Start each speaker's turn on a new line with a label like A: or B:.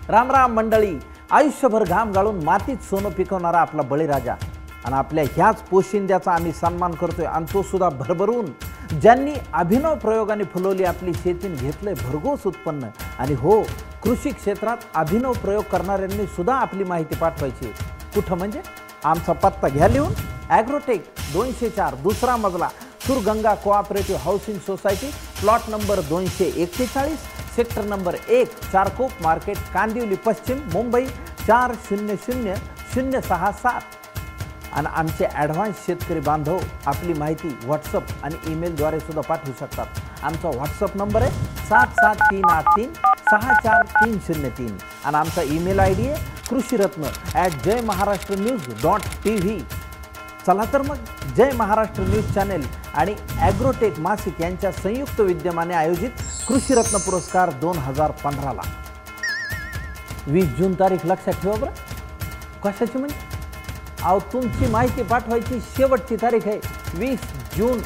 A: राम राम मंडळी. आयुष्यभर घाम गाळून मातीत सोनं पिकवणारा आपला बळीराजा आणि आपल्या ह्याच पोशिंद्याचा आम्ही सन्मान करतोय आणि तो सुद्धा भरभरून. ज्यांनी अभिनव प्रयोगाने फुलवली आपली शेतीन घेतलंय भरघोस उत्पन्न. आणि हो, कृषी क्षेत्रात अभिनव प्रयोग करणाऱ्यांनी सुद्धा आपली माहिती पाठवायची. कुठं म्हणजे आमचा पत्ता घ्या लिहून. ॲग्रोटेक 204 दुसरा मजला, Surganga cooperative housing society, plot number 241, sector number 1, Charkop market, Kandivali पश्चिम, मुंबई 400067. आणि आमचे ॲडव्हान्स शेतकरी बांधव आपली माहिती व्हॉट्सअप आणि ईमेलद्वारे सुद्धा पाठवू शकतात. आमचा व्हॉट्सअप नंबर आहे 77383 आणि आमचा ईमेल ID आहे कृषीरत्न@jaymaharaष्ट्रnews.tv. चला तर मग जय महाराष्ट्र न्यूज चॅनेल आणि ॲग्रोटेक मासिक यांच्या संयुक्त विद्यमाने आयोजित कृषीरत्न पुरस्कार 2015ला 20 जून तारीख लक्षात ठेवा बरं. कशाची म्हणजे? अहो, तुमची माहिती पाठवायची शेवटची तारीख आहे 20 जून.